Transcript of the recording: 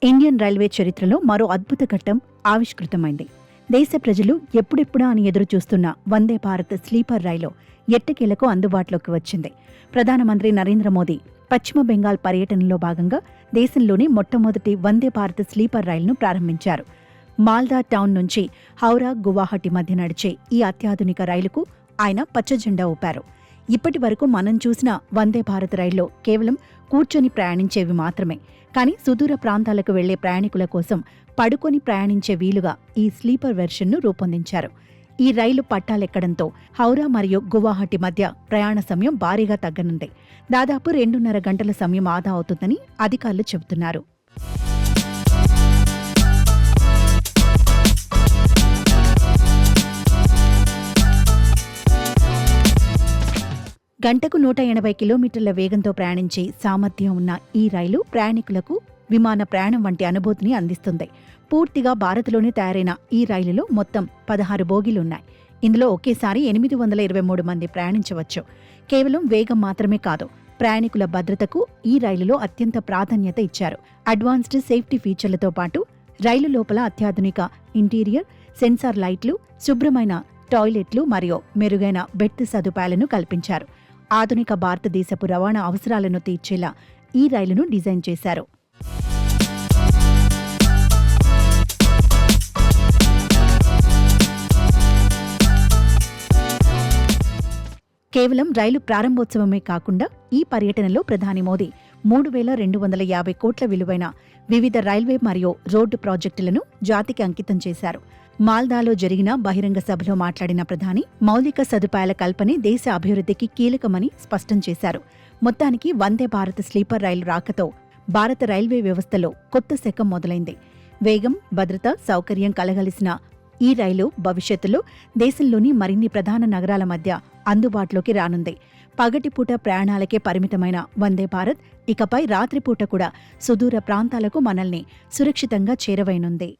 Indian railway చరిత్రలో మరో అద్భుత ఘట్టం ఆవిష్కృతమైంది. దేశ ప్రజలు ఎప్పుడెప్పుడా అని ఎదురు చూస్తున్న వందే భారత్ స్లీపర్ రైలు ఎట్టకేలకు అందుబాటులోకి వచ్చింది. ప్రధానమంత్రి నరేంద్ర మోదీ పశ్చిమ బెంగాల్ పర్యటనలో భాగంగా దేశంలోని మొట్టమొదటి వందే భారత్ స్లీపర్ రైలును ప్రారంభించారు. మాల్దా టౌన్ నుంచి హౌరా గువాహటి మధ్య నడిచే ఈ అత్యాధునిక రైలుకు ఆయన పచ్చజెండా ఊపారు. ఇప్పటి వరకు మనం చూసిన వందే భారత్ రైల్లో కేవలం కూర్చొని ప్రయాణించేవి మాత్రమే. కానీ సుదూర ప్రాంతాలకు వెళ్లే ప్రయాణికుల కోసం పడుకొని ప్రయాణించే వీలుగా ఈ స్లీపర్ వెర్షన్ను రూపొందించారు. ఈ రైలు పట్టాలెక్కడంతో హౌరా మరియు గువాహటి మధ్య ప్రయాణ సమయం భారీగా తగ్గనుంది. దాదాపు 2.5 గంటల సమయం ఆదా అవుతుందని అధికారులు చెబుతున్నారు. గంటకు 180 కిలోమీటర్ల వేగంతో ప్రయాణించే సామర్థ్యం ఉన్న ఈ రైలు ప్రయాణికులకు విమాన ప్రయాణం వంటి అనుభూతిని అందిస్తుంది. పూర్తిగా భారత్లోనే తయారైన ఈ రైలులో మొత్తం 16 బోగీలున్నాయి. ఇందులో ఒకేసారి 823 మంది ప్రయాణించవచ్చు. కేవలం వేగం మాత్రమే కాదు, ప్రయాణికుల భద్రతకు ఈ రైలులో అత్యంత ప్రాధాన్యత ఇచ్చారు. అడ్వాన్స్డ్ సేఫ్టీ ఫీచర్లతో పాటు రైలు లోపల అత్యాధునిక ఇంటీరియర్, సెన్సార్ లైట్లు, శుభ్రమైన టాయిలెట్లు మరియు మెరుగైన బెర్త్ సదుపాయాలను కల్పించారు. ఆధునిక భారతదేశపు రవాణా అవసరాలను తీర్చేలా ఈ రైలును డిజైన్ చేశారు. కేవలం రైలు ప్రారంభోత్సవమే కాకుండా ఈ పర్యటనలో ప్రధాని మోదీ 3,250 కోట్ల విలువైన వివిధ రైల్వే మరియు రోడ్డు ప్రాజెక్టులను జాతికి అంకితం చేశారు. మాల్దాలో జరిగిన బహిరంగ సభలో మాట్లాడిన ప్రధాని మౌలిక సదుపాయాల కల్పనే దేశ అభివృద్ధికి కీలకమని స్పష్టం చేశారు. మొత్తానికి వందే భారత్ స్లీపర్ రైలు రాకతో భారత రైల్వే వ్యవస్థలో కొత్త శకం మొదలైంది. వేగం, భద్రత, సౌకర్యం కలగలిసిన ఈ రైలు భవిష్యత్తులో దేశంలోని మరిన్ని ప్రధాన నగరాల మధ్య అందుబాటులోకి రానుంది. పగటిపూట ప్రయాణాలకే పరిమితమైన వందే భారత్ ఇకపై రాత్రిపూట కూడా సుదూర ప్రాంతాలకు మనల్ని సురక్షితంగా చేరవైనుంది.